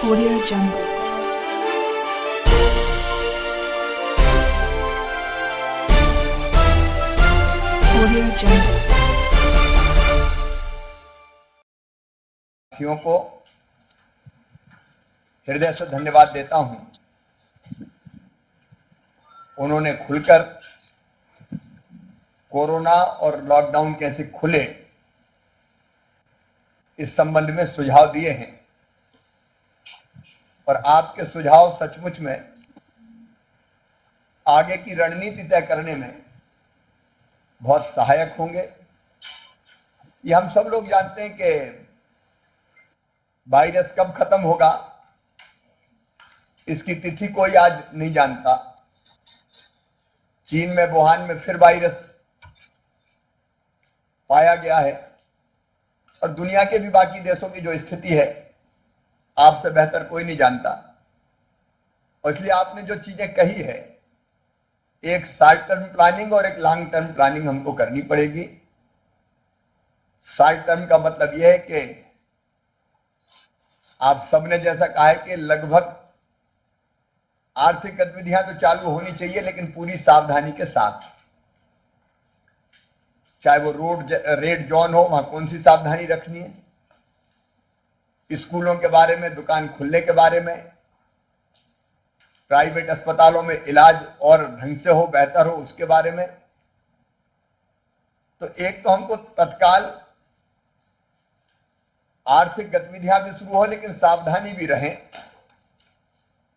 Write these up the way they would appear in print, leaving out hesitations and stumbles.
Audio Jungle. Audio Jungle. साथियों को हृदय से धन्यवाद देता हूं। उन्होंने खुलकर कोरोना और लॉकडाउन कैसे खुले इस संबंध में सुझाव दिए हैं और आपके सुझाव सचमुच में आगे की रणनीति तय करने में बहुत सहायक होंगे। ये हम सब लोग जानते हैं कि वायरस कब खत्म होगा, इसकी तिथि कोई आज नहीं जानता। चीन में वुहान में फिर वायरस पाया गया है और दुनिया के भी बाकी देशों की जो स्थिति है आपसे बेहतर कोई नहीं जानता। और इसलिए आपने जो चीजें कही है, एक शॉर्ट टर्म प्लानिंग और एक लॉन्ग टर्म प्लानिंग हमको करनी पड़ेगी। शॉर्ट टर्म का मतलब यह है कि आप सबने जैसा कहा है कि लगभग आर्थिक गतिविधियां तो चालू होनी चाहिए, लेकिन पूरी सावधानी के साथ। चाहे वो रेड जोन हो, वहां कौन सी सावधानी रखनी है, स्कूलों के बारे में, दुकान खुलने के बारे में, प्राइवेट अस्पतालों में इलाज और ढंग से हो, बेहतर हो, उसके बारे में। तो एक तो हमको तत्काल आर्थिक गतिविधियां भी शुरू हो, लेकिन सावधानी भी रहे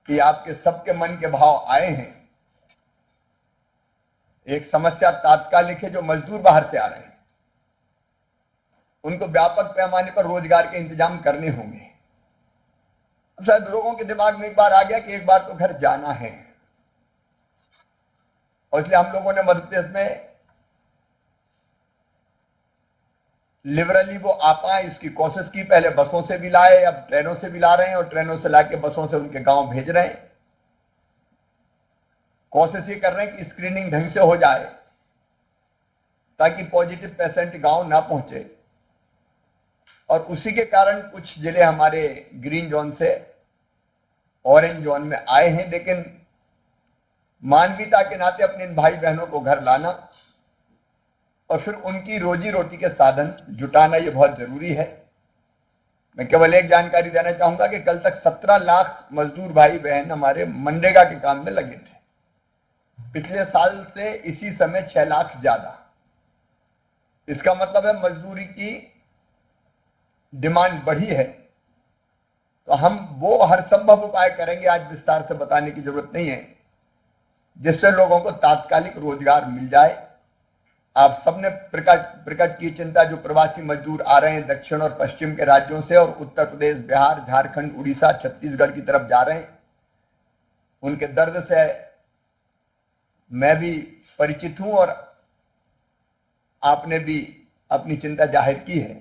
कि आपके सबके मन के भाव आए हैं। एक समस्या तात्कालिक है, जो मजदूर बाहर से आ रहे हैं उनको व्यापक पैमाने पर रोजगार के इंतजाम करने होंगे। अब शायद लोगों के दिमाग में एक बार आ गया कि एक बार तो घर जाना है, और इसलिए हम लोगों ने मध्य प्रदेश में लिबरली वो आ पाए इसकी कोशिश की। पहले बसों से भी लाए, अब ट्रेनों से भी ला रहे हैं और ट्रेनों से लाके बसों से उनके गांव भेज रहे हैं। कोशिश ये कर रहे हैं कि स्क्रीनिंग ढंग से हो जाए ताकि पॉजिटिव पेशेंट गांव ना पहुंचे। और उसी के कारण कुछ जिले हमारे ग्रीन जोन से ऑरेंज जोन में आए हैं, लेकिन मानवीयता के नाते अपने इन भाई बहनों को घर लाना और फिर उनकी रोजी रोटी के साधन जुटाना, ये बहुत जरूरी है। मैं केवल एक जानकारी देना चाहूंगा कि कल तक 17 लाख मजदूर भाई बहन हमारे मनरेगा के काम में लगे थे। पिछले साल से इसी समय 6 लाख ज्यादा। इसका मतलब है मजदूरी की डिमांड बढ़ी है। तो हम वो हर संभव उपाय करेंगे, आज विस्तार से बताने की जरूरत नहीं है, जिससे लोगों को तात्कालिक रोजगार मिल जाए। आप सबने प्रकट की चिंता, जो प्रवासी मजदूर आ रहे हैं दक्षिण और पश्चिम के राज्यों से और उत्तर प्रदेश, बिहार, झारखंड, उड़ीसा, छत्तीसगढ़ की तरफ जा रहे हैं, उनके दर्द से मैं भी परिचित हूं और आपने भी अपनी चिंता जाहिर की है।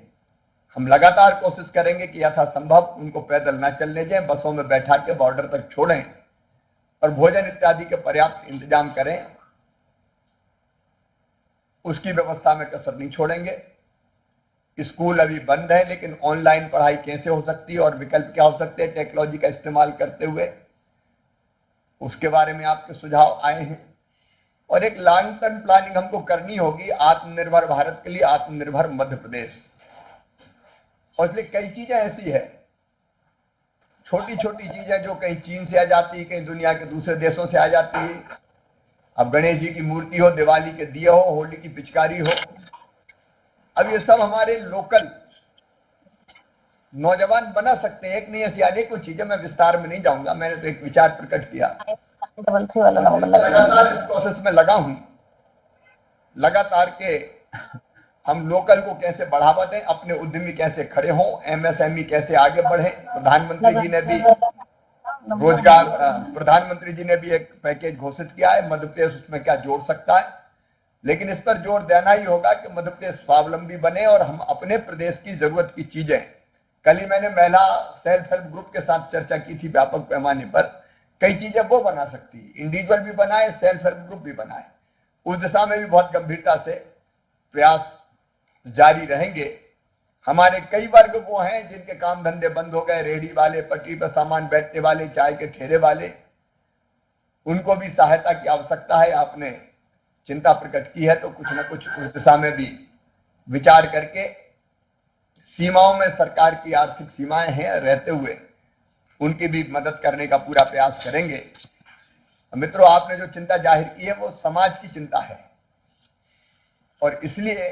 हम लगातार कोशिश करेंगे कि यथासंभव उनको पैदल न चलने दें, बसों में बैठा के बॉर्डर तक छोड़ें और भोजन इत्यादि के पर्याप्त इंतजाम करें। उसकी व्यवस्था में कसर नहीं छोड़ेंगे। स्कूल अभी बंद है, लेकिन ऑनलाइन पढ़ाई कैसे हो सकती है और विकल्प क्या हो सकते हैं टेक्नोलॉजी का इस्तेमाल करते हुए, उसके बारे में आपके सुझाव आए हैं। और एक लॉन्ग टर्म प्लानिंग हमको करनी होगी आत्मनिर्भर भारत के लिए, आत्मनिर्भर मध्य प्रदेश। और इसलिए कई चीजें ऐसी है, छोटी छोटी चीजें जो कहीं चीन से आ जाती है, कहीं दुनिया के दूसरे देशों से आ जाती है। अब गणेश जी की मूर्ति हो, दिवाली के दिए हो, होली की पिचकारी हो, अब ये सब हमारे लोकल नौजवान बना सकते हैं। एक नहीं ऐसी अनेकों चीजें, मैं विस्तार में नहीं जाऊंगा। मैंने तो एक विचार प्रकट किया, लगातार इस प्रोसेस में लगा हूं, लगातार के हम लोकल को कैसे बढ़ावा दें, अपने उद्यमी कैसे खड़े हों, एमएसएमई कैसे आगे बढ़े। प्रधानमंत्री जी ने भी एक पैकेज घोषित किया है, मध्य प्रदेश उसमें क्या जोड़ सकता है। लेकिन इस पर जोर देना ही होगा कि मध्य प्रदेश स्वावलंबी बने और हम अपने प्रदेश की जरूरत की चीजें, कल ही मैंने महिला सेल्फ हेल्प ग्रुप के साथ चर्चा की थी व्यापक पैमाने पर, कई चीजें वो बना सकती है, इंडिविजुअल भी बनाए, सेल्फ हेल्प ग्रुप भी बनाए। उस दिशा में भी बहुत गंभीरता से प्रयास जारी रहेंगे हमारे कई वर्ग वो हैं जिनके काम धंधे बंद हो गए, रेहड़ी वाले, पटरी पर सामान बैठने वाले, चाय के ठेले वाले, उनको भी सहायता की आवश्यकता है। आपने चिंता प्रकट की है तो कुछ न कुछ उस दिशा में भी विचार करके सीमाओं में, सरकार की आर्थिक सीमाएं हैं रहते हुए, उनकी भी मदद करने का पूरा प्रयास करेंगे। मित्रों, आपने जो चिंता जाहिर की है वो समाज की चिंता है, और इसलिए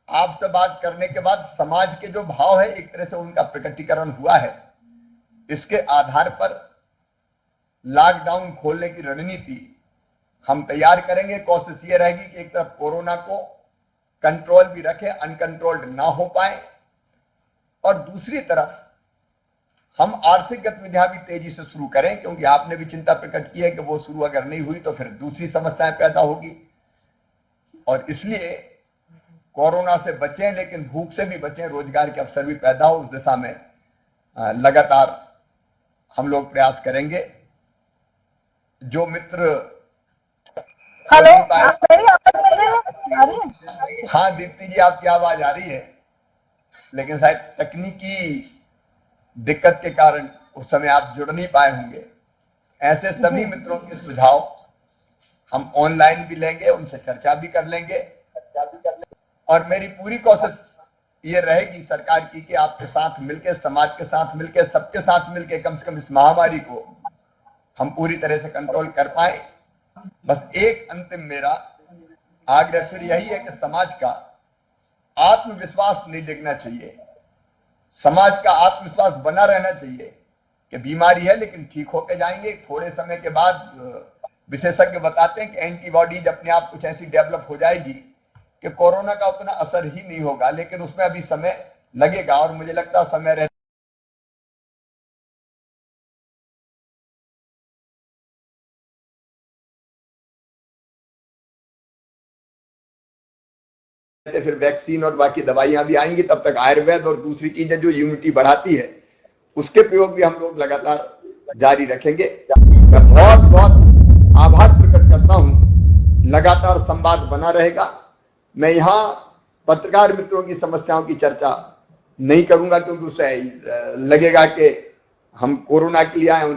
आपसे बात करने के बाद समाज के जो भाव है एक तरह से उनका प्रकटीकरण हुआ है। इसके आधार पर लॉकडाउन खोलने की रणनीति हम तैयार करेंगे। कोशिश ये रहेगी कि एक तरफ कोरोना को कंट्रोल भी रखें, अनकंट्रोल्ड ना हो पाए, और दूसरी तरफ हम आर्थिक गतिविधियां भी तेजी से शुरू करें, क्योंकि आपने भी चिंता प्रकट की है कि वो शुरू अगर नहीं हुई तो फिर दूसरी समस्याएं पैदा होगी। और इसलिए कोरोना से बचें, लेकिन भूख से भी बचें, रोजगार के अवसर भी पैदा हो, उस दिशा में लगातार हम लोग प्रयास करेंगे। जो मित्र हेलो, मेरी आवाज आ रही है? हाँ दीप्ति जी, आपकी आवाज आ रही है, लेकिन शायद तकनीकी दिक्कत के कारण उस समय आप जुड़ नहीं पाए होंगे। ऐसे सभी मित्रों के सुझाव हम ऑनलाइन भी लेंगे, उनसे चर्चा भी कर लेंगे, और मेरी पूरी कोशिश ये रहेगी सरकार की कि आपके साथ मिलकर, समाज के साथ मिलकर, सबके साथ मिलकर कम से कम इस महामारी को हम पूरी तरह से कंट्रोल कर पाए। बस एक अंतिम मेरा आग्रह फिर यही है कि समाज का आत्मविश्वास नहीं डिगना चाहिए, समाज का आत्मविश्वास बना रहना चाहिए कि बीमारी है लेकिन ठीक होके जाएंगे। थोड़े समय के बाद विशेषज्ञ बताते हैं कि एंटीबॉडीज अपने आप कुछ ऐसी डेवलप हो जाएगी कि कोरोना का उतना असर ही नहीं होगा, लेकिन उसमें अभी समय लगेगा, और मुझे लगता है समय रहते फिर वैक्सीन और बाकी दवाइयां भी आएंगी। तब तक आयुर्वेद और दूसरी चीजें जो इम्यूनिटी बढ़ाती है उसके प्रयोग भी हम लोग लगातार जारी रखेंगे। मैं बहुत बहुत आभार प्रकट करता हूं, लगातार संवाद बना रहेगा। मैं यहाँ पत्रकार मित्रों की समस्याओं की चर्चा नहीं करूंगा, क्योंकि उससे लगेगा कि हम कोरोना के लिए आए